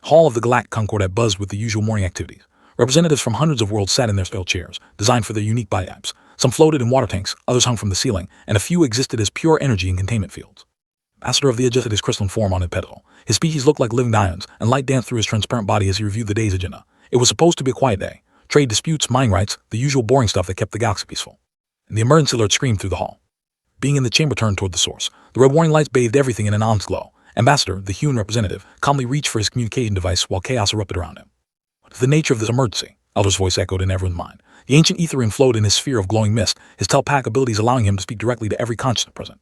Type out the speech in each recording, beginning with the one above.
Hall of the Galactic Concordat buzzed with the usual morning activities. Representatives from hundreds of worlds sat in their steel chairs, designed for their unique body types. Some floated in water tanks, others hung from the ceiling, and a few existed as pure energy in containment fields. Ambassador of the adjusted his crystalline form on a pedestal. His species looked like living diamonds, and light danced through his transparent body as he reviewed the day's agenda. It was supposed to be a quiet day. Trade disputes, mining rights, the usual boring stuff that kept the galaxy peaceful. And the emergency alert screamed through the hall. Being in the chamber turned toward the source. The red warning lights bathed everything in an ominous glow. Ambassador, the human representative, calmly reached for his communication device while chaos erupted around him. What is the nature of this emergency? Elder's voice echoed in everyone's mind. The ancient Etherian flowed in his sphere of glowing mist, his telepathic abilities allowing him to speak directly to every consciousness present.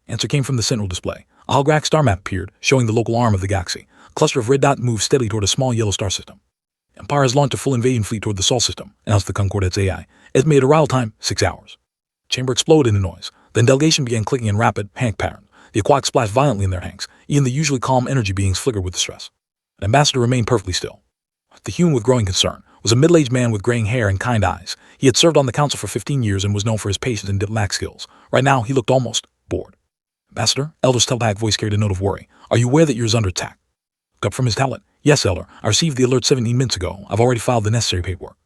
Answer came from the central display. A holographic star map appeared, showing the local arm of the galaxy. A cluster of red dots moved steadily toward a small yellow star system. Empire has launched a full invasion fleet toward the Sol system, announced the Concordat's AI. Estimated arrival time, 6 hours. Chamber exploded in noise. The delegation began clicking in rapid, panic patterns. The aquatics splashed violently in their tanks. Even the usually calm energy beings flickered with distress. The ambassador remained perfectly still. The human with growing concern was a middle-aged man with graying hair and kind eyes. He had served on the council for 15 years and was known for his patience and diplomatic skills. Right now, he looked almost bored. Ambassador, Elder's telepathic voice carried a note of worry. Are you aware that yours is under attack? Looked up from his tablet. Yes, Elder. I received the alert 17 minutes ago. I've already filed the necessary paperwork.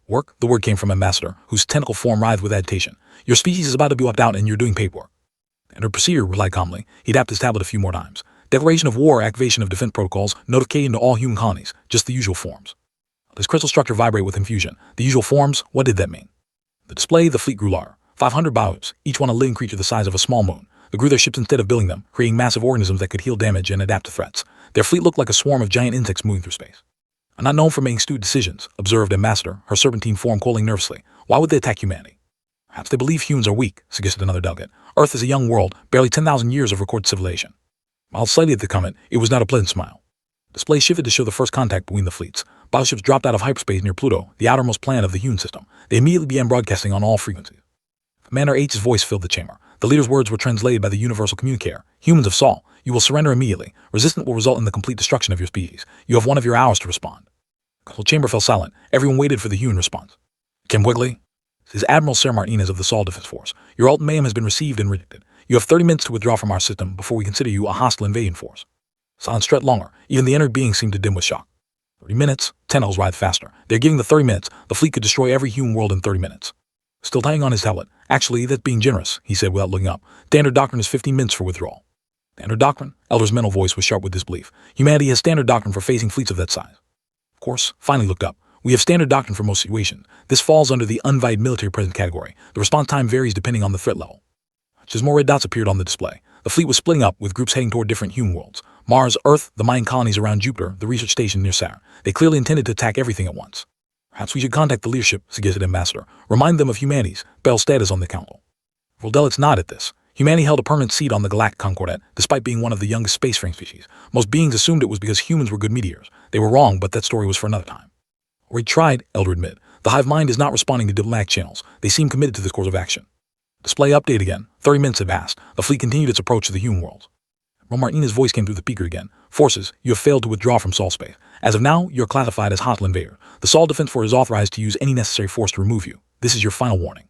Work? The word came from Ambassador, whose tentacle form writhed with agitation. Your species is about to be wiped out and you're doing paperwork. And her procedure replied calmly. He tapped his tablet a few more times. Declaration of war, activation of defense protocols, notification to all human colonies. Just the usual forms. His crystal structure vibrated with confusion. The usual forms? What did that mean? The display, the fleet grew larger. 500 bios, each one a living creature the size of a small moon. They grew their ships instead of building them, creating massive organisms that could heal damage and adapt to threats. Their fleet looked like a swarm of giant insects moving through space. I'm not known for making astute decisions, observed Ambassador, her serpentine form coiling nervously. Why would they attack humanity? Perhaps they believe humans are weak, suggested another delegate. Earth is a young world, barely 10,000 years of recorded civilization. While slightly at the comment, it was not a pleasant smile. Display shifted to show the first contact between the fleets. Battleships dropped out of hyperspace near Pluto, the outermost planet of the human system. They immediately began broadcasting on all frequencies. Commander H's voice filled the chamber. The leader's words were translated by the universal communicator. Humans of Sol, you will surrender immediately. Resistance will result in the complete destruction of your species. You have 1 of your hours to respond. The council chamber fell silent. Everyone waited for the human response. Kim Wiggly? This is Admiral Sarah Martinez of the Sol Defense Force. Your ultimatum has been received and rejected. You have 30 minutes to withdraw from our system before we consider you a hostile invasion force. Silence stretched longer. Even the inner being seemed to dim with shock. 30 minutes? Tentacles writhed faster. They're giving the 30 minutes. The fleet could destroy every human world in 30 minutes. Still tying on his tablet. Actually, that's being generous, he said without looking up. Standard doctrine is 15 minutes for withdrawal. Standard doctrine? Elder's mental voice was sharp with disbelief. Humanity has standard doctrine for facing fleets of that size. Of course, finally looked up. We have standard doctrine for most situations. This falls under the unvite military presence category. The response time varies depending on the threat level. Just more red dots appeared on the display. The fleet was splitting up, with groups heading toward different human worlds. Mars, Earth, the mining colonies around Jupiter, the research station near Saturn. They clearly intended to attack everything at once. Perhaps we should contact the leadership, suggested Ambassador. Remind them of humanity's Bell status on the council. Delegates nodded at this. Humanity held a permanent seat on the Galactic Concordat, despite being one of the youngest spacefaring species. Most beings assumed it was because humans were good meteors. They were wrong, but that story was for another time. Or he tried, Elder admitted. The hive mind is not responding to diplomatic channels. They seem committed to this course of action. Display update again. 30 minutes had passed. The fleet continued its approach to the human worlds. Admiral Martinez's voice came through the speaker again. Forces, you have failed to withdraw from Sol space. As of now, you are classified as hostile invader. The Sol Defense Force is authorized to use any necessary force to remove you. This is your final warning.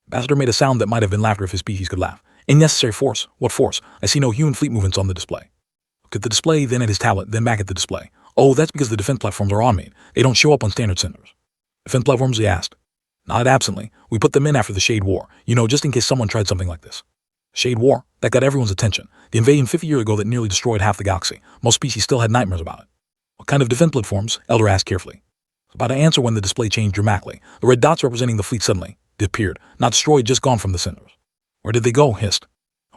Ambassador made a sound that might have been laughter if his species could laugh. Any necessary force? What force? I see no human fleet movements on the display. Look at the display, then at his tablet, then back at the display. Oh, that's because the defense platforms are automated. They don't show up on standard sensors. Defense platforms, he asked. Nodded absently. We put them in after the Shade War. You know, just in case someone tried something like this. Shade War? That got everyone's attention. The invasion 50 years ago that nearly destroyed half the galaxy. Most species still had nightmares about it. What kind of defense platforms? Elder asked carefully. I was about to answer when the display changed dramatically. The red dots representing the fleet suddenly disappeared. Not destroyed, just gone from the centers. Where did they go? Hissed.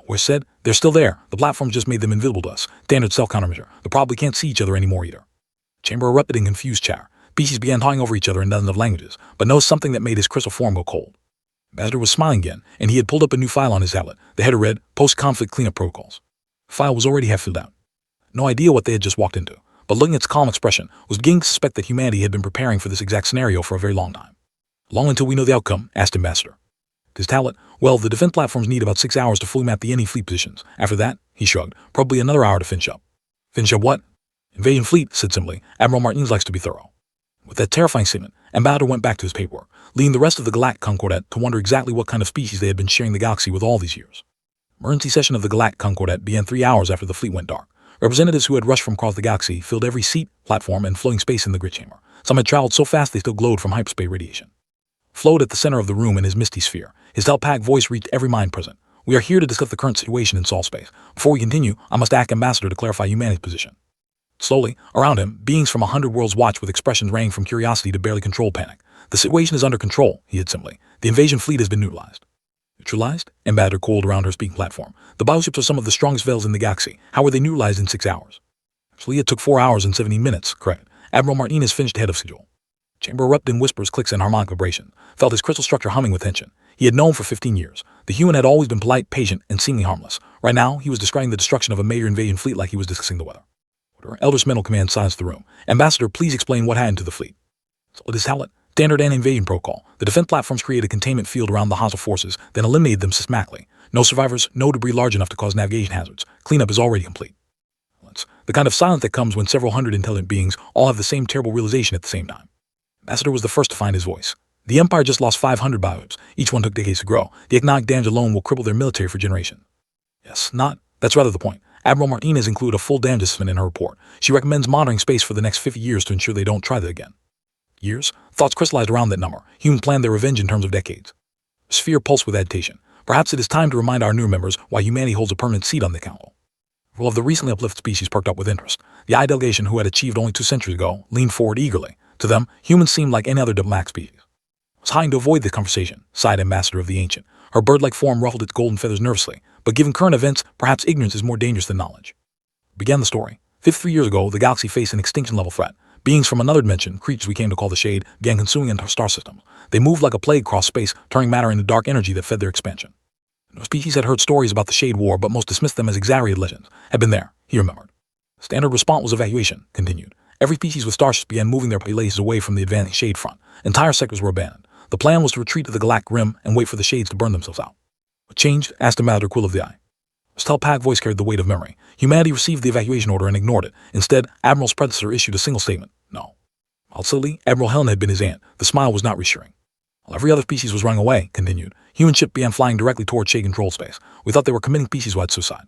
Wes said, they're still there. The platforms just made them invisible to us. Standard self-countermeasure. They probably can't see each other anymore either. Chamber erupted in confused chatter. Species began talking over each other in dozens of languages, but noticed something that made his crystal form go cold. Ambassador was smiling again, and he had pulled up a new file on his tablet. The header read, Post-Conflict Cleanup Protocols. The file was already half filled out. No idea what they had just walked into, but looking at its calm expression, was beginning to suspect that humanity had been preparing for this exact scenario for a very long time. Long until we know the outcome, asked Ambassador. His tablet, well, the defense platforms need about 6 hours to fully map the enemy fleet positions. After that, he shrugged, probably another hour to finish up. Finish up what? Invasion fleet, said simply. Admiral Martinez likes to be thorough. With that terrifying statement, Ambassador went back to his paperwork, leading the rest of the Galactic Concordat to wonder exactly what kind of species they had been sharing the galaxy with all these years. Emergency session of the Galactic Concordat began 3 hours after the fleet went dark. Representatives who had rushed from across the galaxy filled every seat, platform, and floating space in the grid chamber. Some had traveled so fast they still glowed from hyperspace radiation. Flowed at the center of the room in his misty sphere. His telepathic voice reached every mind present. We are here to discuss the current situation in Sol space. Before we continue, I must ask Ambassador to clarify humanity's position. Slowly, around him, beings from 100 worlds watched with expressions ranging from curiosity to barely controlled panic. The situation is under control, he said simply. The invasion fleet has been neutralized. Neutralized? Ambassador coiled around her speaking platform. The bioships are some of the strongest vessels in the galaxy. How were they neutralized in 6 hours? Actually, it took 4 hours and 17 minutes, correct. Admiral Martinez finished ahead of schedule. Chamber erupted in whispers, clicks, and harmonic vibration. Felt his crystal structure humming with tension. He had known for 15 years. The human had always been polite, patient, and seemingly harmless. Right now, he was describing the destruction of a major invasion fleet like he was discussing the weather. Elder's mental command silenced the room. Ambassador, please explain what happened to the fleet. So it is Howlett. Standard anti-invasion protocol. The defense platforms created a containment field around the hostile forces, then eliminated them systematically. No survivors, no debris large enough to cause navigation hazards. Cleanup is already complete. The kind of silence that comes when several hundred intelligent beings all have the same terrible realization at the same time. Ambassador was the first to find his voice. The Empire just lost 500 bioships. Each one took decades to grow. The economic damage alone will cripple their military for generations. Yes, that's rather the point. Admiral Martinez included a full damage assessment in her report. She recommends monitoring space for the next 50 years to ensure they don't try that again. Years? Thoughts crystallized around that number. Humans planned their revenge in terms of decades. Sphere pulsed with agitation. Perhaps it is time to remind our new members why humanity holds a permanent seat on the council. Well, of the recently uplifted species perked up with interest. The I delegation, who had achieved only 2 centuries ago, leaned forward eagerly. To them, humans seemed like any other diplomatic species. I was hiding to avoid this conversation, sighed Ambassador of the Ancient. Her bird-like form ruffled its golden feathers nervously, but given current events, perhaps ignorance is more dangerous than knowledge. Began the story. 53 years ago, the galaxy faced an extinction-level threat. Beings from another dimension, creatures we came to call the Shade, began consuming entire star systems. They moved like a plague across space, turning matter into dark energy that fed their expansion. No species had heard stories about the Shade War, but most dismissed them as exaggerated legends. Had been there, he remembered. Standard response was evacuation, continued. Every species with starships began moving their populations away from the advancing Shade front. Entire sectors were abandoned. The plan was to retreat to the Galactic Rim and wait for the Shades to burn themselves out. What changed? Asked Ambassador Quill of the Eye. His telepathic voice carried the weight of memory. Humanity received the evacuation order and ignored it. Instead, Admiral's predecessor issued a single statement. No. While silly, Admiral Helen had been his aunt. The smile was not reassuring. While every other species was running away, continued, human ships began flying directly toward Shade-controlled space. We thought they were committing species-wide suicide.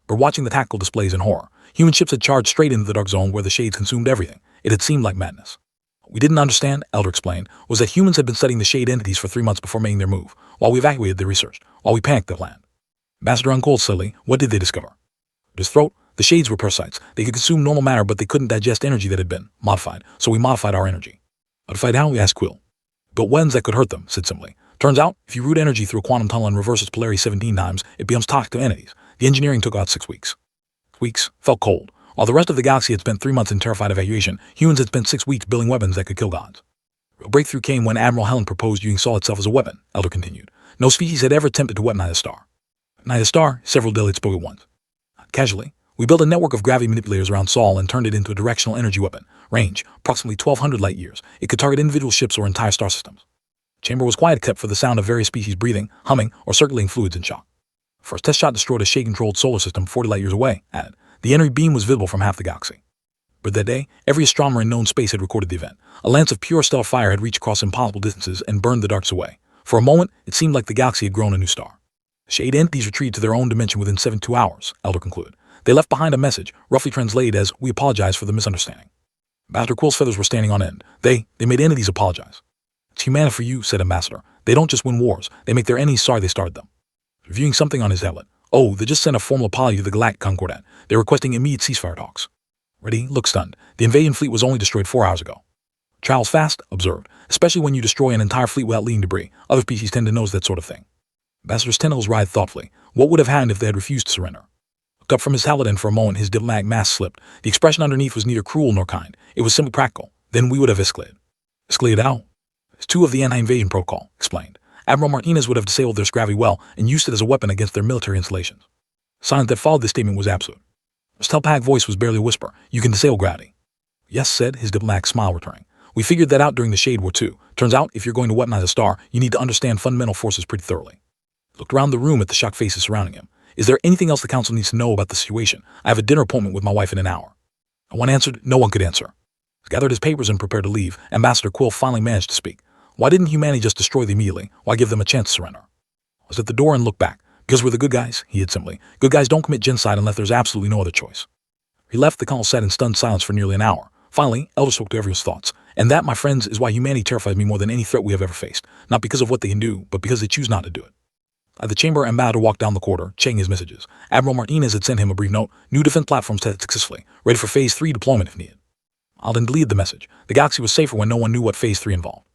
But watching the tactical displays in horror, human ships had charged straight into the dark zone where the Shades consumed everything. It had seemed like madness. What we didn't understand, Elder explained, was that humans had been studying the Shade entities for 3 months before making their move. While we evacuated, they researched. While we panicked, they planned. Ambassador uncoiled slowly. What did they discover? At his throat, the Shades were parasites. They could consume normal matter, but they couldn't digest energy that had been modified. So we modified our energy. Modified how? We asked Quill. Built weapons that could hurt them, said simply. Turns out, if you route energy through a quantum tunnel and reverse its polarity 17 times, it becomes toxic to entities. The engineering took about 6 weeks. Weeks felt cold. While the rest of the galaxy had spent 3 months in terrified evacuation, humans had spent 6 weeks building weapons that could kill gods. A breakthrough came when Admiral Helen proposed using Sol itself as a weapon, Elder continued. No species had ever attempted to weaponize a star. Weaponize a star? Several delegates spoke at once. Casually, we built a network of gravity manipulators around Sol and turned it into a directional energy weapon. Range, approximately 1,200 light years. It could target individual ships or entire star systems. The chamber was quiet except for the sound of various species breathing, humming, or circulating fluids in shock. First test shot destroyed a Shade-controlled solar system 40 light years away, added. The energy beam was visible from half the galaxy. But that day, every astronomer in known space had recorded the event. A lance of pure stellar fire had reached across impossible distances and burned the darks away. For a moment, it seemed like the galaxy had grown a new star. Shade entities retreated to their own dimension within 72 hours, Elder concluded. They left behind a message, roughly translated as, "We apologize for the misunderstanding." Ambassador Quill's feathers were standing on end. They made entities apologize. It's humanity for you, said Ambassador. They don't just win wars, they make their enemies sorry they started them. Reviewing something on his tablet. Oh, they just sent a formal apology to the Galactic Concordat. They're requesting immediate ceasefire talks. Ready? Looked stunned. The invasion fleet was only destroyed 4 hours ago. Travels fast, observed, especially when you destroy an entire fleet without leaving debris. Other species tend to notice that sort of thing. Ambassador's tentacles writhed thoughtfully. What would have happened if they had refused to surrender? Looked up from his tablet and for a moment his diplomatic mask slipped. The expression underneath was neither cruel nor kind. It was simply practical. Then we would have escalated. Escalated how? It's 2 of the anti-invasion protocol, explained. Admiral Martinez would have disabled their gravity well and used it as a weapon against their military installations. Silence that followed this statement was absolute. His telepathic voice was barely a whisper. You can disable gravity. Yes, said, his diplomatic smile returning. We figured that out during the Shade War too. Turns out, if you're going to weaponize a star, you need to understand fundamental forces pretty thoroughly. He looked around the room at the shocked faces surrounding him. Is there anything else the council needs to know about the situation? I have a dinner appointment with my wife in an hour. No one answered. No one could answer. He gathered his papers and prepared to leave. Ambassador Quill finally managed to speak. Why didn't humanity just destroy them immediately? Why give them a chance to surrender? I was at the door and looked back. Because we're the good guys, he had simply. Good guys don't commit genocide unless there's absolutely no other choice. He left, the Colonel sat in stunned silence for nearly an hour. Finally, Elder spoke to everyone's thoughts. And that, my friends, is why humanity terrifies me more than any threat we have ever faced. Not because of what they can do, but because they choose not to do it. At the chamber, Ambassador walked down the corridor, checking his messages. Admiral Martinez had sent him a brief note. New defense platforms tested successfully, ready for Phase 3 deployment if needed. Alden deleted the message. The galaxy was safer when no one knew what Phase 3 involved.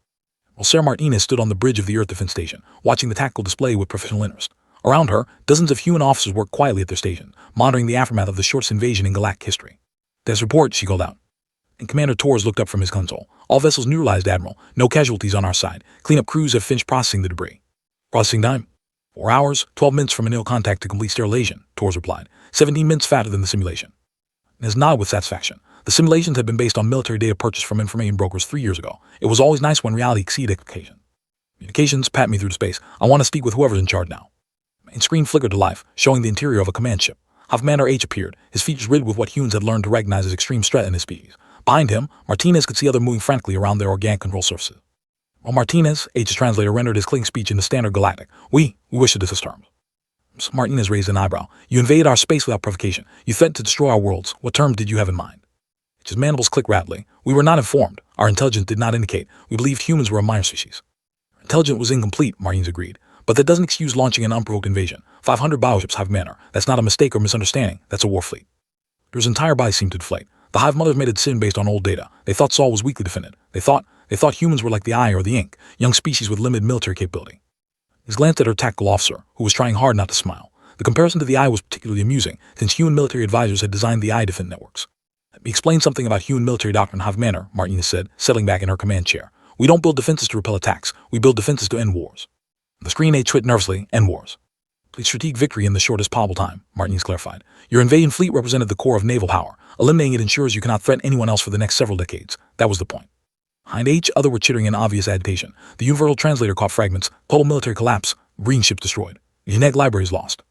While Sarah Martinez stood on the bridge of the Earth Defense Station, watching the tactical display with professional interest. Around her, dozens of human officers worked quietly at their station, monitoring the aftermath of the shortest invasion in galactic history. "There's a report," she called out. And Commander Torres looked up from his console. "All vessels neutralized, Admiral. No casualties on our side. Cleanup crews have finished processing the debris." "Processing time?" 4 hours, 12 minutes from initial contact to complete sterilization, Torres replied. 17 minutes faster than the simulation. Nez nodded with satisfaction. The simulations had been based on military data purchased from information brokers 3 years ago. It was always nice when reality exceeded expectations. "Communications, pat me through to space. I want to speak with whoever's in charge now." Main screen flickered to life, showing the interior of a command ship. Commander H appeared, his features riddled with what humans had learned to recognize as extreme threat in his species. Behind him, Martinez could see others moving frantically around their organic control surfaces. While Martinez, H's translator, rendered his clicking speech in the standard galactic, we wish to discuss terms. Martinez raised an eyebrow. "You invaded our space without provocation. You threatened to destroy our worlds. What terms did you have in mind?" His mandibles clicked rapidly. "We were not informed. Our intelligence did not indicate. We believed humans were a minor species." "Intelligence was incomplete," Martinez agreed. "But that doesn't excuse launching an unprovoked invasion. 500 bioships, Hive Manor. That's not a mistake or misunderstanding. That's a war fleet." His entire body seemed to deflate. The Hive Mothers made a decision based on old data. They thought Saul was weakly defended. They thought humans were like the Eye or the Ink, young species with limited military capability. He glanced at her tactical officer, who was trying hard not to smile. The comparison to the Eye was particularly amusing, since human military advisors had designed the Eye defense networks. "Let me explain something about human military doctrine in Hive Manor," Martinez said, settling back in her command chair. "We don't build defenses to repel attacks. We build defenses to end wars." The screen age twitched nervously. "End wars. Complete strategic victory in the shortest possible time," Martinez clarified. "Your invasion fleet represented the core of naval power. Eliminating it ensures you cannot threaten anyone else for the next several decades. That was the point." Behind H, others were chittering in obvious agitation. The universal translator caught fragments. "Total military collapse. Breeding ships destroyed. Genetic libraries lost."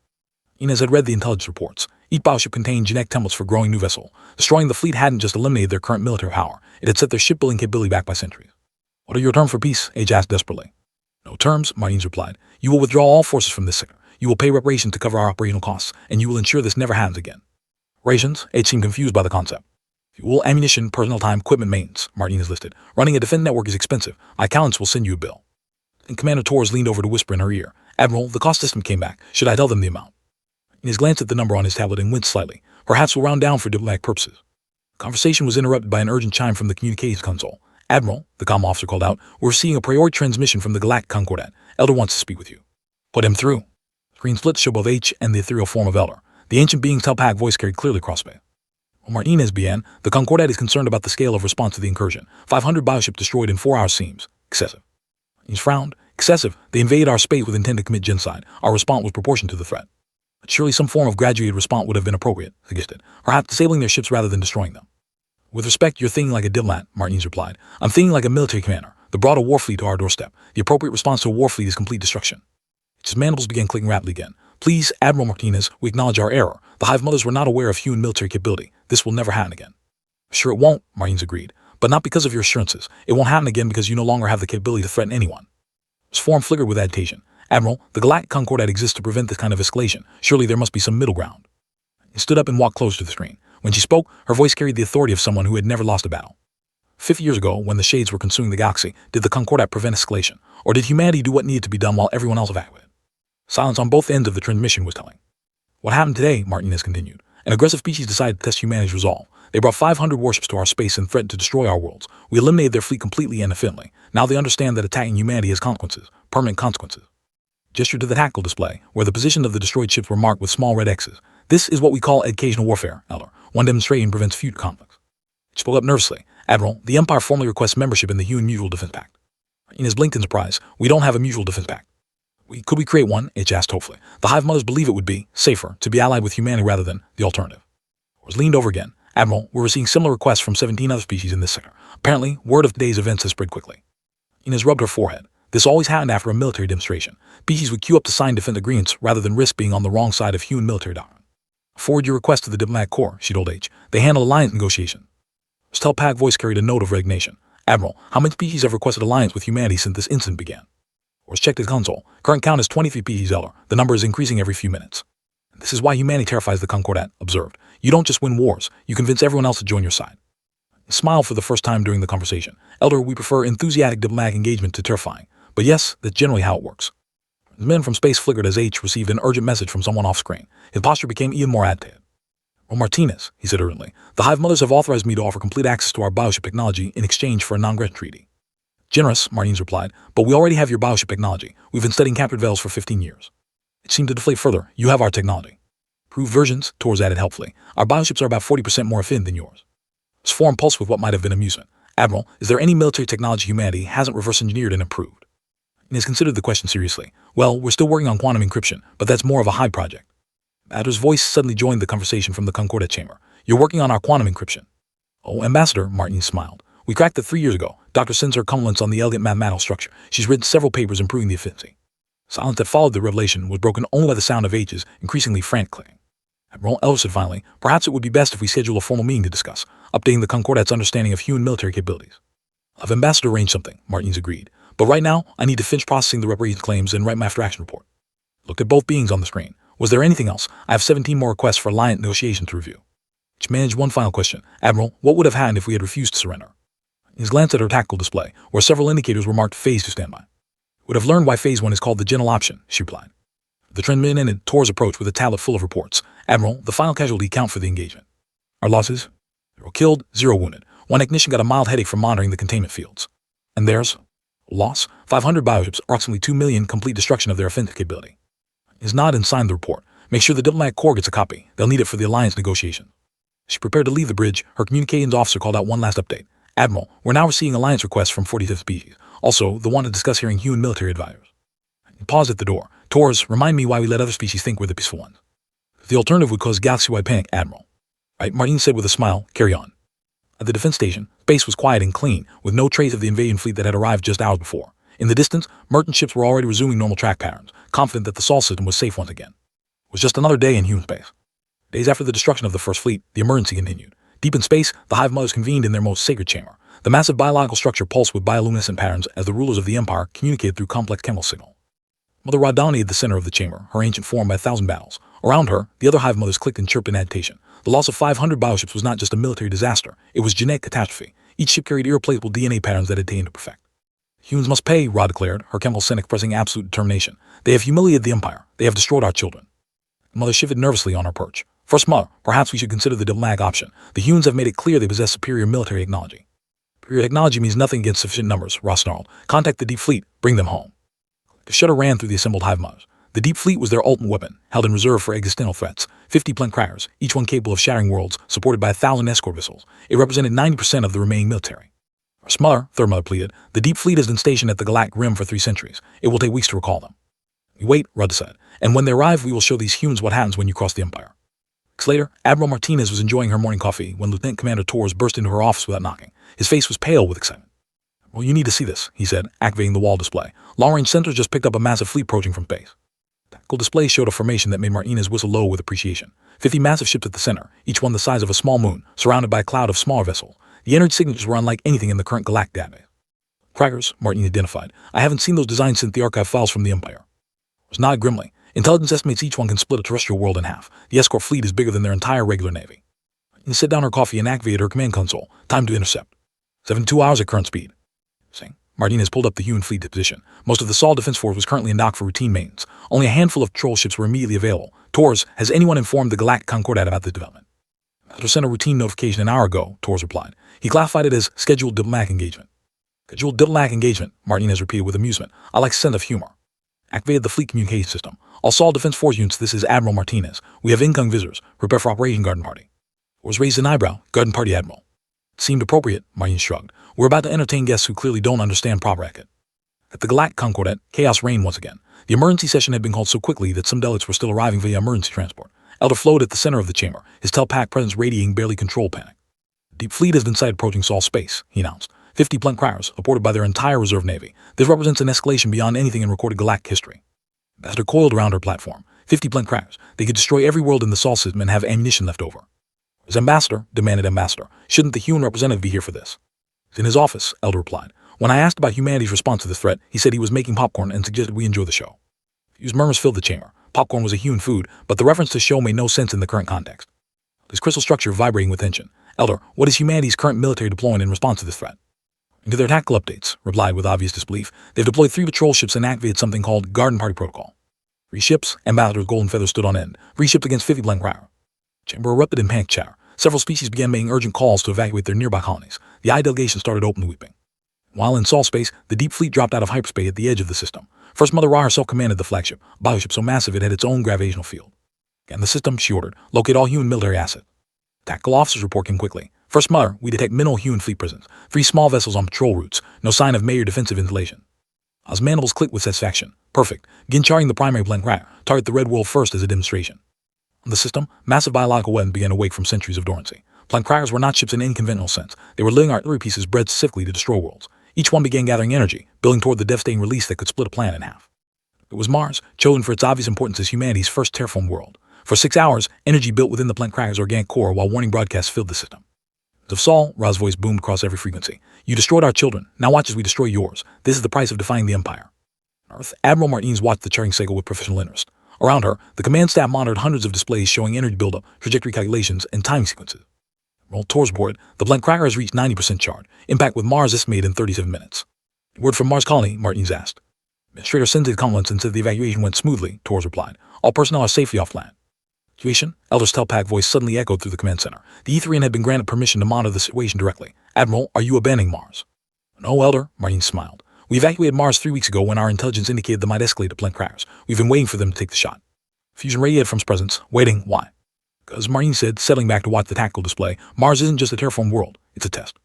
Inez had read the intelligence reports. Each bioship contained genetic templates for growing new vessel. Destroying the fleet hadn't just eliminated their current military power. It had set their shipbuilding capability back by centuries. "What are your terms for peace?" H asked desperately. "No terms," Martinez replied. "You will withdraw all forces from this sector. You will pay reparation to cover our operational costs, and you will ensure this never happens again." "Rations?" H seemed confused by the concept. "Fuel, ammunition, personnel time, equipment maintenance," Martinez listed. "Running a defense network is expensive. My accountants will send you a bill." And Commander Torres leaned over to whisper in her ear. "Admiral, the cost estimate came back. Should I tell them the amount?" Inez glanced at the number on his tablet and winced slightly. "Perhaps we'll round down for diplomatic purposes." The conversation was interrupted by an urgent chime from the communications console. "Admiral," the comm officer called out, "we're receiving a priority transmission from the Galactic Concordat. Elder wants to speak with you." "Put him through." Screen split to show both H and the ethereal form of Elder. The ancient being's telepathic voice carried clearly across space. While Martinez began, "The Concordat is concerned about the scale of response to the incursion. 500 bioships destroyed in 4 hours seems excessive." He frowned. "Excessive. They invaded our space with intent to commit genocide. Our response was proportioned to the threat." "But surely some form of graduated response would have been appropriate," suggested. "Perhaps disabling their ships rather than destroying them." "With respect, you're thinking like a diplomat," Martinez replied. "I'm thinking like a military commander. They brought a war fleet to our doorstep. The appropriate response to a war fleet is complete destruction." His mandibles began clicking rapidly again. "Please, Admiral Martinez, we acknowledge our error. The Hive Mothers were not aware of human military capability. This will never happen again." "Sure it won't," Martinez agreed. "But not because of your assurances. It won't happen again because you no longer have the capability to threaten anyone." His form flickered with agitation. "Admiral, the Galactic Concordat exists to prevent this kind of escalation. Surely there must be some middle ground." He stood up and walked closer to the screen. When she spoke, her voice carried the authority of someone who had never lost a battle. 50 years ago, when the Shades were consuming the galaxy, did the Concordat prevent escalation? Or did humanity do what needed to be done while everyone else evacuated? Silence on both ends of the transmission was telling. "What happened today," Martinez continued. "An aggressive species decided to test humanity's resolve. They brought 500 warships to our space and threatened to destroy our worlds. We eliminated their fleet completely and efficiently. Now they understand that attacking humanity has consequences, permanent consequences." Gestured to the tactical display, where the position of the destroyed ships were marked with small red X's. "This is what we call occasional warfare, Elder. One demonstration prevents future conflicts." He spoke up nervously. "Admiral, the Empire formally requests membership in the Human Mutual Defense Pact." Inez blinked in surprise. "We don't have a mutual defense pact." Could we create one?" H asked hopefully. "The Hive Mothers believe it would be safer to be allied with humanity rather than the alternative." Torres leaned over again. "Admiral, we're receiving similar requests from 17 other species in this sector. Apparently, word of today's events has spread quickly." Inez rubbed her forehead. This always happened after a military demonstration. Species would queue up to sign defense agreements rather than risk being on the wrong side of human military doctrine. "Forward your request to the diplomatic corps," she told H. "They handle alliance negotiations." His telepathic voice carried a note of resignation. "Admiral, how many species have requested alliance with humanity since this incident began?" Torres checked his console. "Current count is 23 species, Elder. The number is increasing every few minutes." "This is why humanity terrifies the Concordat," observed. You don't just win wars, you convince everyone else to join your side. He smiled for the first time during the conversation. Elder, we prefer enthusiastic diplomatic engagement to terrifying. But yes, that's generally how it works. The men from space flickered as H received an urgent message from someone off screen. His posture became even more agitated. "Oh, Martinez," he said urgently, "the Hive Mothers have authorized me to offer complete access to our bioship technology in exchange for a non-agression treaty." "Generous," Martinez replied, "but we already have your bioship technology. We've been studying captured vessels for 15 years. It seemed to deflate further. You have our technology. Proved versions," Torres added helpfully. "Our bioships are about 40% more efficient than yours." His form pulsed with what might have been amusement. "Admiral, is there any military technology humanity hasn't reverse engineered and improved?" He has considered the question seriously. "Well, we're still working on quantum encryption, but that's more of a Hive project." Adder's voice suddenly joined the conversation from the Concordat chamber. "You're working on our quantum encryption." "Oh, Ambassador," Martin smiled. "We cracked it 3 years ago. Doctor sends her compliments on the elegant mathematical structure. She's written several papers improving the efficiency." Silence that followed the revelation was broken only by the sound of H's increasingly frantic clicking. Admiral Elder said finally, "Perhaps it would be best if we schedule a formal meeting to discuss, updating the Concordat's understanding of human military capabilities." "I've Ambassador arranged something," Martinez agreed. "But right now, I need to finish processing the reparations claims and write my after-action report." Looked at both beings on the screen. "Was there anything else? I have 17 more requests for alliance negotiation to review." She managed one final question. "Admiral, what would have happened if we had refused to surrender?" His glance at her tactical display, where several indicators were marked phase to standby. "Would have learned why phase 1 is called the general option," she replied. The transmitter ended Tor's approach with a tablet full of reports. "Admiral, the final casualty count for the engagement. Our losses? 0 killed, 0 wounded. One technician got a mild headache from monitoring the containment fields. And theirs? Loss? 500 bioships, approximately 2 million, complete destruction of their offensive capability." His nod and signed the report. "Make sure the diplomatic corps gets a copy. They'll need it for the alliance negotiation." She prepared to leave the bridge. Her communications officer called out one last update. "Admiral, we're now receiving alliance requests from 45th species. Also, the one to discuss hearing human military advisors." He paused at the door. "Torres, remind me why we let other species think we're the peaceful ones. The alternative would cause galaxy-wide panic, Admiral." "Right," Martin said with a smile. "Carry on." At the defense station, space was quiet and clean, with no trace of the invasion fleet that had arrived just hours before. In the distance, merchant ships were already resuming normal track patterns, confident that the Sol system was safe once again. It was just another day in human space. Days after the destruction of the first fleet, the emergency continued. Deep in space, the Hive Mothers convened in their most sacred chamber. The massive biological structure pulsed with bioluminescent patterns as the rulers of the Empire communicated through complex chemical signal. Mother Ra dominated the center of the chamber, her ancient form by 1,000 battles. Around her, the other Hive Mothers clicked and chirped in agitation. The loss of 500 bioships was not just a military disaster, it was genetic catastrophe. Each ship carried irreplaceable DNA patterns that had taken to perfect. "Humans must pay," Ra declared, her chemical scent expressing absolute determination. "They have humiliated the Empire. They have destroyed our children." The mother shifted nervously on her perch. "First Mother, perhaps we should consider the diplomatic option. The humans have made it clear they possess superior military technology." "Superior technology means nothing against sufficient numbers," Ra snarled. "Contact the Deep Fleet. Bring them home." The shudder ran through the assembled Hive Mothers. The Deep Fleet was their ultimate weapon, held in reserve for existential threats. 50 plant crackers, each one capable of shattering worlds, supported by 1,000 escort vessels. It represented 90% of the remaining military. "First Mother," Third Mother pleaded, "the Deep Fleet has been stationed at the Galactic Rim for 3 centuries. It will take weeks to recall them." "We wait," Rudd said, "and when they arrive, we will show these humans what happens when you cross the Empire." Weeks later, Admiral Martinez was enjoying her morning coffee when Lieutenant Commander Torres burst into her office without knocking. His face was pale with excitement. "Well, you need to see this," he said, activating the wall display. "Long-range sensors just picked up a massive fleet approaching from space." Tactical display showed a formation that made Martinez whistle low with appreciation. 50 massive ships at the center, each one the size of a small moon, surrounded by a cloud of smaller vessels. The energy signatures were unlike anything in the current galactic database. "Crackers," Martin identified. "I haven't seen those designs since the archive files from the Empire." It was nodded grimly. "Intelligence estimates each one can split a terrestrial world in half. The escort fleet is bigger than their entire regular navy." He set down her coffee and activated her command console. "Time to intercept. 72 hours at current speed." Saying, Martinez pulled up the human fleet to position. Most of the Sol Defense Force was currently in dock for routine maintenance. Only a handful of patrol ships were immediately available. "Torres, has anyone informed the Galactic Concordat about the development?" "Master sent a routine notification an hour ago," Torres replied. He classified it as scheduled diplomatic engagement. "Scheduled diplomatic engagement," Martinez repeated with amusement. "I like sense of humor." Activated the fleet communication system. "All Sol Defense Force units, this is Admiral Martinez. We have incoming visitors. Prepare for Operation Garden Party." Torres raised an eyebrow. "Garden Party, Admiral." It seemed appropriate, Martinez shrugged. "We're about to entertain guests who clearly don't understand proper etiquette." At the Galactic Concordat, chaos reigned once again. The emergency session had been called so quickly that some delegates were still arriving via emergency transport. Elder flowed at the center of the chamber, his telepathic presence radiating barely controlled panic. "The Deep Fleet has been sighted approaching Sol space," he announced. 50 plant crackers, supported by their entire reserve navy. This represents an escalation beyond anything in recorded galactic history. Ambassador coiled around her platform. 50 plant crackers. They could destroy every world in the Sol system and have ammunition left over. "As Ambassador," demanded Ambassador, "shouldn't the human representative be here for this?" "It's in his office," Elder replied. "When I asked about humanity's response to the threat, he said he was making popcorn and suggested we enjoy the show." Confused murmurs filled the chamber. Popcorn was a human food, but the reference to show made no sense in the current context. His crystal structure vibrating with tension. Elder, what is humanity's current military deployment in response to this threat? Into their tactical updates, replied with obvious disbelief, they've deployed 3 patrol ships and activated something called Garden Party Protocol. 3 ships, Ambassador's golden feathers stood on end, reshipped against 50 blank cryer. Chamber erupted in panic chatter. Several species began making urgent calls to evacuate their nearby colonies. The eye delegation started openly weeping. While in Sol space, the deep fleet dropped out of hyperspace at the edge of the system. First Mother Ra herself commanded the flagship, a bioship so massive it had its own gravitational field. And the system, she ordered, locate all human military assets. Tactical officers report came quickly. First Mother, we detect minimal human fleet presence. 3 small vessels on patrol routes. No sign of major defensive installation. As mandibles clicked with satisfaction. Perfect. Begin charting the primary blank cryer. Target the red world first as a demonstration. On the system, massive biological weapons began to wake from centuries of dormancy. Blank cryers were not ships in any conventional sense. They were living artillery pieces bred specifically to destroy worlds. Each one began gathering energy, building toward the devastating release that could split a planet in half. It was Mars, chosen for its obvious importance as humanity's first terraformed world. For 6 hours, energy built within the blank crier's organic core while warning broadcasts filled the system. As of Saul, Ra's voice boomed across every frequency. You destroyed our children. Now watch as we destroy yours. This is the price of defying the Empire. On Earth, Admiral Martinez watched the charting cycle with professional interest. Around her, the command staff monitored hundreds of displays showing energy buildup, trajectory calculations, and timing sequences. Admiral Torres reported, the blank crier has reached 90% charge. Impact with Mars estimated in 37 minutes. Word from Mars Colony, Martinez asked. Administrator sends his compliments and said the evacuation went smoothly, Torres replied. All personnel are safely off land. Situation? Elder's telepack voice suddenly echoed through the command center. The E3N had been granted permission to monitor the situation directly. Admiral, are you abandoning Mars? No, Elder, Martinez smiled. We evacuated Mars 3 weeks ago when our intelligence indicated they might escalate to blank cryers. We've been waiting for them to take the shot. Fusion radiated from his presence. Waiting, why? Because Martinez said, settling back to watch the tactical display, Mars isn't just a terraformed world, it's a test.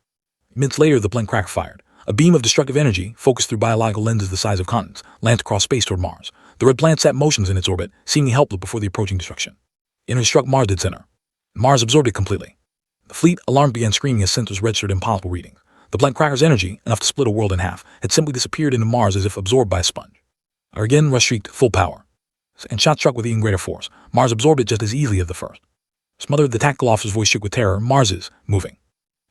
Minutes later, the blank cracker fired. A beam of destructive energy, focused through biological lenses the size of continents, landed across space toward Mars. The red planet sat motionless in its orbit, seemingly helpless before the approaching destruction. It struck Mars dead center. Mars absorbed it completely. The fleet, alarmed, began screaming as sensors registered impossible readings. The blank cracker's energy, enough to split a world in half, had simply disappeared into Mars as if absorbed by a sponge. Again, Rush shrieked, full power. And shot struck with even greater force. Mars absorbed it just as easily as the first. Smothered, the tactical officer's voice shook with terror. Mars is moving.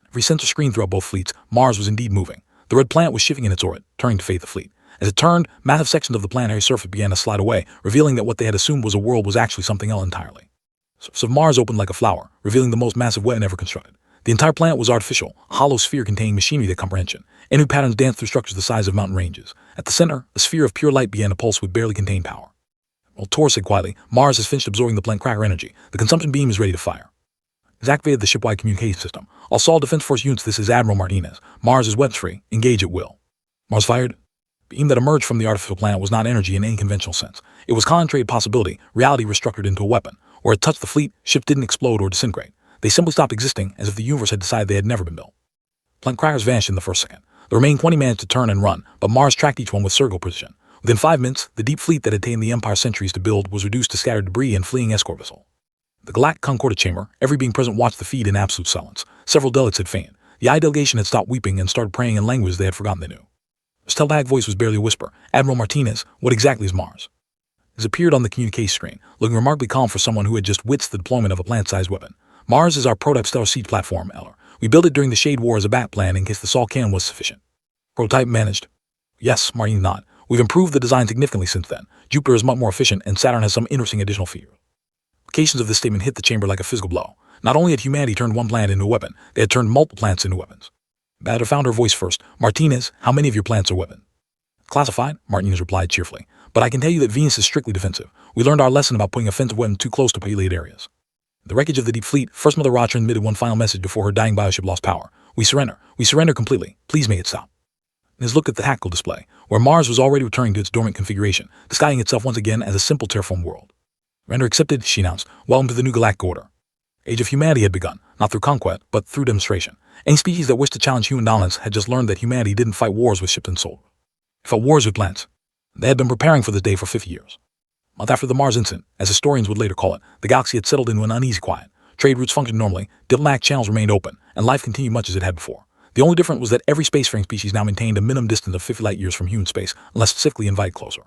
Every sensor screened throughout both fleets. Mars was indeed moving. The red planet was shifting in its orbit, turning to face the fleet. As it turned, massive sections of the planetary surface began to slide away, revealing that what they had assumed was a world was actually something else entirely. The surface of Mars opened like a flower, revealing the most massive weapon ever constructed. The entire planet was artificial, a hollow sphere containing machinery that comprehension. Enemy patterns danced through structures the size of mountain ranges. At the center, a sphere of pure light began to pulse with barely contained power. While Torres said quietly, Mars has finished absorbing the blank cracker energy. The consumption beam is ready to fire. He's activated the shipwide communication system. All Sol Defense Force units, this is Admiral Martinez. Mars is weapons-free. Engage at will. Mars fired. The beam that emerged from the artificial planet was not energy in any conventional sense. It was concentrated possibility, reality restructured into a weapon. Where it touched the fleet, ships didn't explode or disintegrate. They simply stopped existing, as if the universe had decided they had never been built. Blank crackers vanished in the first second. The remaining 20 managed to turn and run, but Mars tracked each one with surgical precision. Within 5 minutes, the deep fleet that had taken the Empire centuries to build was reduced to scattered debris and fleeing escort vessel. The Galactic Concordia chamber, every being present watched the feed in absolute silence. Several delegates had fainted. The eye delegation had stopped weeping and started praying in language they had forgotten they knew. His telepathic voice was barely a whisper. Admiral Martinez, what exactly is Mars? It appeared on the communication screen, looking remarkably calm for someone who had just witnessed the deployment of a planet-sized weapon. Mars is our prototype stellar siege platform, Eller. We built it during the Shade War as a back plan in case the Sol cannon was sufficient. Prototype managed. Yes, Martinez nodded. We've improved the design significantly since then. Jupiter is much more efficient, and Saturn has some interesting additional features. Implications of this statement hit the chamber like a physical blow. Not only had humanity turned one planet into a weapon, they had turned multiple planets into weapons. Batter found her voice first. Martinez, how many of your planets are weapons? Classified, Martinez replied cheerfully. But I can tell you that Venus is strictly defensive. We learned our lesson about putting offensive weapons too close to populated areas. The wreckage of the deep fleet, First Mother Ra transmitted one final message before her dying bioship lost power. We surrender. We surrender completely. Please make it stop. His look at the tactical display, where Mars was already returning to its dormant configuration, disguising itself once again as a simple terraformed world. Surrender accepted, she announced. Welcome to the new galactic order. Age of humanity had begun, not through conquest, but through demonstration. Any species that wished to challenge human dominance had just learned that humanity didn't fight wars with ships and soldiers. It fought wars with planets. They had been preparing for this day for 50 years. A month after the Mars incident, as historians would later call it, the galaxy had settled into an uneasy quiet. Trade routes functioned normally, diplomatic channels remained open, and life continued much as it had before. The only difference was that every spacefaring species now maintained a minimum distance of 50 light years from human space, unless specifically invited closer.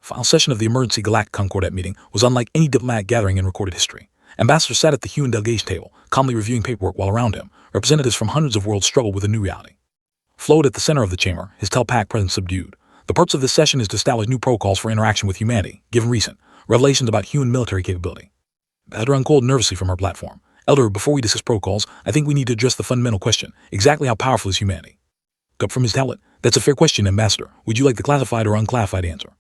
The final session of the emergency Galactic Concordat meeting was unlike any diplomatic gathering in recorded history. Ambassador sat at the human delegation table, calmly reviewing paperwork while around him, representatives from hundreds of worlds struggled with a new reality. Float at the center of the chamber, his telepath presence subdued. The purpose of this session is to establish new protocols for interaction with humanity, given recent revelations about human military capability. Badger uncoiled nervously from her platform. Elder, before we discuss protocols, I think we need to address the fundamental question. Exactly how powerful is humanity? Up from his tablet. That's a fair question, Ambassador. Would you like the classified or unclassified answer?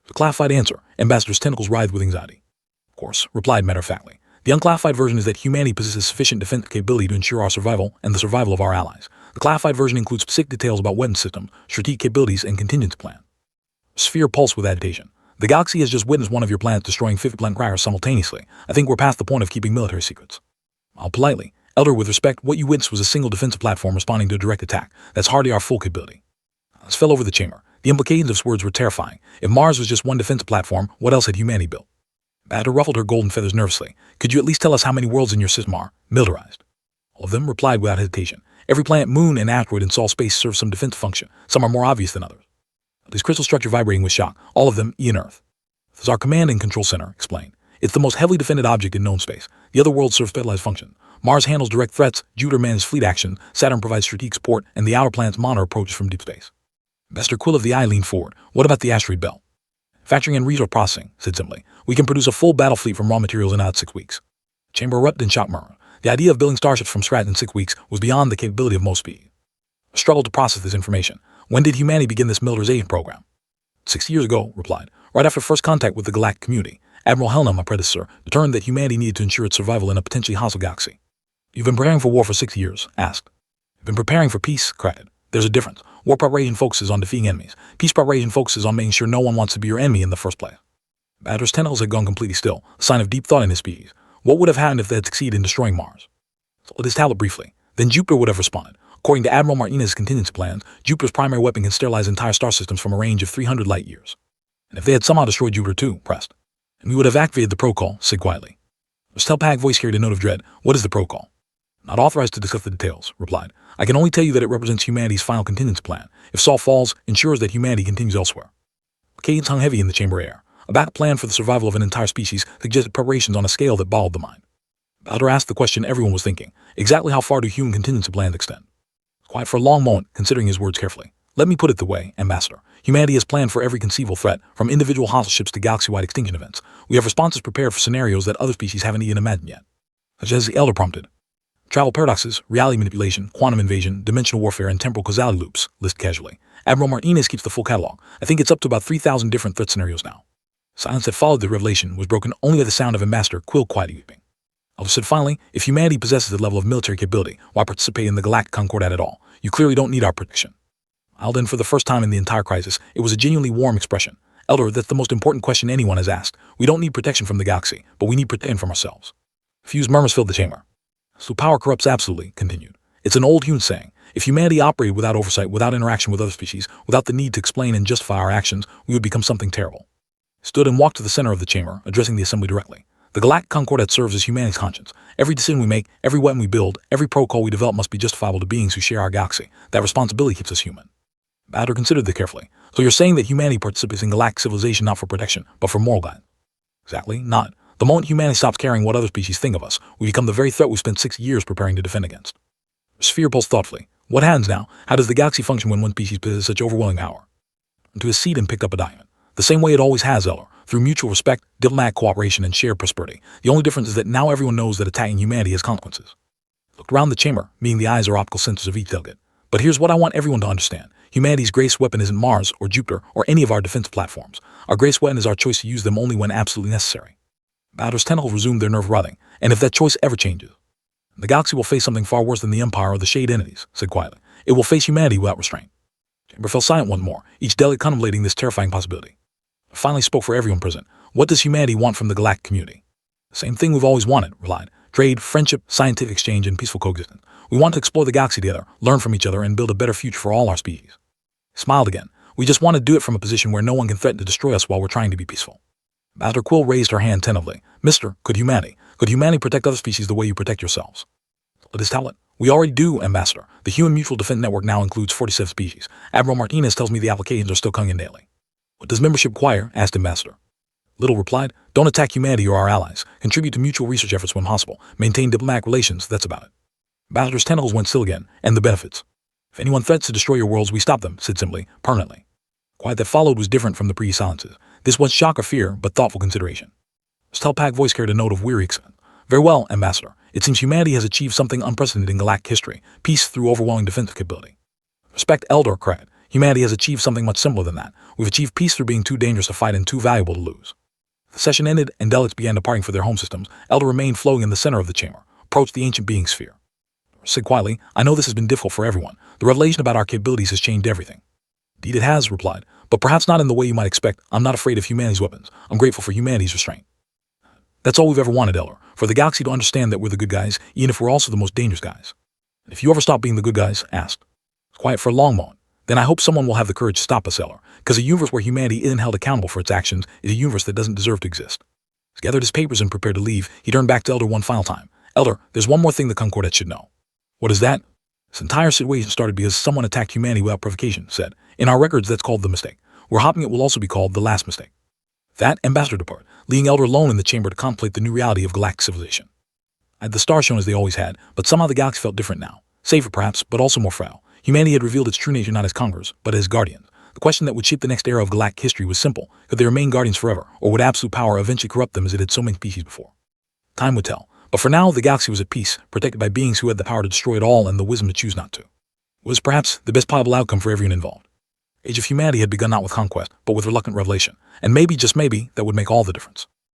The classified answer. Ambassador's tentacles writhed with anxiety. Of course, replied matter-of-factly. The unclassified version is that humanity possesses sufficient defensive capability to ensure our survival and the survival of our allies. The classified version includes specific details about weapon systems, strategic capabilities, and contingency plan. Sphere pulsed with agitation. The galaxy has just witnessed one of your planets destroying 50 planet crackers simultaneously. I think we're past the point of keeping military secrets. I'll politely. Elder, with respect, what you witnessed was a single defensive platform responding to a direct attack. That's hardly our full capability. This fell over the chamber. The implications of his words were terrifying. If Mars was just one defensive platform, what else had humanity built? Badger ruffled her golden feathers nervously. Could you at least tell us how many worlds in your system are militarized? All of them replied without hesitation. Every planet, moon, and asteroid in Sol space serves some defensive function. Some are more obvious than others. This crystal structure vibrating with shock. All of them, E and Earth. This is our command and control center, explained. It's the most heavily defended object in known space. The other worlds serve specialized functions. Mars handles direct threats, Jupiter manages fleet action, Saturn provides strategic support, and the outer planets monitor approaches from deep space. Ambassador Quill of the Eye leaned forward. What about the asteroid belt? Factoring and resource processing, said simply. We can produce a full battle fleet from raw materials in about 6 weeks. Chamber erupted in shock murmur. The idea of building starships from scratch in 6 weeks was beyond the capability of most species. I struggled to process this information. When did humanity begin this militarization program? 6 years ago, replied. Right after first contact with the galactic community, Admiral Helena, my predecessor, determined that humanity needed to ensure its survival in a potentially hostile galaxy. You've been preparing for war for 6 years, asked. You've been preparing for peace, cried. There's a difference. War preparation focuses on defeating enemies. Peace preparation focuses on making sure no one wants to be your enemy in the first place. Badger's tentacles had gone completely still, a sign of deep thought in his species. What would have happened if they had succeeded in destroying Mars? Folded his tablet briefly. Then Jupiter would have responded. According to Admiral Martinez's contingency plans, Jupiter's primary weapon can sterilize entire star systems from a range of 300 light years. And if they had somehow destroyed Jupiter too, pressed. And we would have activated the protocol, said quietly. His telepathic voice carried a note of dread. What is the protocol? Not authorized to discuss the details, replied. I can only tell you that it represents humanity's final contingency plan. If Sol falls, ensures that humanity continues elsewhere. The cadence hung heavy in the chamber air. A backup plan for the survival of an entire species suggested preparations on a scale that boggled the mind. Balder asked the question everyone was thinking. Exactly how far do human contingency plans extend? Quiet for a long moment, considering his words carefully. Let me put it the way, Ambassador. Humanity has planned for every conceivable threat, from individual hostile ships to galaxy-wide extinction events. We have responses prepared for scenarios that other species haven't even imagined yet. Such as the Elder prompted. Travel paradoxes, reality manipulation, quantum invasion, dimensional warfare, and temporal causality loops, list casually. Admiral Martinez keeps the full catalog. I think it's up to about 3,000 different threat scenarios now. Silence that followed the revelation was broken only by the sound of Ambassador Quill quietly weeping. Elder said finally, if humanity possesses the level of military capability, why participate in the Galactic Concordat at all? You clearly don't need our protection. Then, for the first time in the entire crisis, it was a genuinely warm expression. Elder, that's the most important question anyone has asked. We don't need protection from the galaxy, but we need protection from ourselves. Fused murmurs filled the chamber. So power corrupts absolutely, continued. It's an old human saying. If humanity operated without oversight, without interaction with other species, without the need to explain and justify our actions, we would become something terrible. He stood and walked to the center of the chamber, addressing the assembly directly. The Galactic Concordat serves as humanity's conscience. Every decision we make, every weapon we build, every protocol we develop must be justifiable to beings who share our galaxy. That responsibility keeps us human. Badger considered it carefully. So you're saying that humanity participates in galactic civilization not for protection, but for moral guidance? Exactly, not. The moment humanity stops caring what other species think of us, we become the very threat we spent 6 years preparing to defend against. Sphere pulsed thoughtfully. What happens now? How does the galaxy function when one species possesses such overwhelming power? Into his seat and picked up a diamond. The same way it always has, Eller, through mutual respect, diplomatic cooperation, and shared prosperity. The only difference is that now everyone knows that attacking humanity has consequences. Looked around the chamber, meeting the eyes or optical sensors of each delegate. But here's what I want everyone to understand. Humanity's greatest weapon isn't Mars or Jupiter or any of our defensive platforms. Our greatest weapon is our choice to use them only when absolutely necessary. Bowder's tentacles resumed their nerve writhing, and if that choice ever changes, the galaxy will face something far worse than the Empire or the Shade entities, said quietly. It will face humanity without restraint. Chamber fell silent once more, each delegate contemplating this terrifying possibility. I finally spoke for everyone present. What does humanity want from the galactic community? The same thing we've always wanted, replied. Trade, friendship, scientific exchange, and peaceful coexistence. We want to explore the galaxy together, learn from each other, and build a better future for all our species. He smiled again. We just want to do it from a position where no one can threaten to destroy us while we're trying to be peaceful. Ambassador Quill raised her hand tentatively. Mister, could humanity protect other species the way you protect yourselves? Let us tell it. We already do, Ambassador. The Human Mutual Defense Network now includes 47 species. Admiral Martinez tells me the applications are still coming in daily. What does membership require? Asked Ambassador. Little replied. Don't attack humanity or our allies. Contribute to mutual research efforts when possible. Maintain diplomatic relations, that's about it. Ambassador's tentacles went still again, and the benefits. If anyone threatens to destroy your worlds, we stop them, said simply, permanently. Quiet that followed was different from the previous silences. This was shock or fear, but thoughtful consideration. His telepathic voice carried a note of weary excitement. Very well, Ambassador. It seems humanity has achieved something unprecedented in galactic history, peace through overwhelming defensive capability. Respect, Elder cried. Humanity has achieved something much simpler than that. We've achieved peace through being too dangerous to fight and too valuable to lose. The session ended, and delegates began departing for their home systems. Elder remained floating in the center of the chamber, approached the ancient being sphere. Said quietly, I know this has been difficult for everyone. The revelation about our capabilities has changed everything. Indeed it has, replied, but perhaps not in the way you might expect. I'm not afraid of humanity's weapons. I'm grateful for humanity's restraint. That's all we've ever wanted, Elder, for the galaxy to understand that we're the good guys, even if we're also the most dangerous guys. If you ever stop being the good guys, asked. Quiet for a long moment. Then I hope someone will have the courage to stop us, Elder, because a universe where humanity isn't held accountable for its actions is a universe that doesn't deserve to exist. He gathered his papers and prepared to leave. He turned back to Elder one final time. Elder, there's one more thing the Concordat should know. What is that? This entire situation started because someone attacked humanity without provocation, said. In our records, that's called the mistake. We're hoping it will also be called the last mistake. That, Ambassador departed, leaving Elder alone in the chamber to contemplate the new reality of galactic civilization. I had the stars shown as they always had, but somehow the galaxy felt different now. Safer perhaps, but also more frail. Humanity had revealed its true nature not as conquerors, but as guardians. The question that would shape the next era of galactic history was simple. Could they remain guardians forever, or would absolute power eventually corrupt them as it had so many species before? Time would tell. But for now, the galaxy was at peace, protected by beings who had the power to destroy it all and the wisdom to choose not to. It was perhaps the best possible outcome for everyone involved. Age of humanity had begun not with conquest, but with reluctant revelation. And maybe, just maybe, that would make all the difference.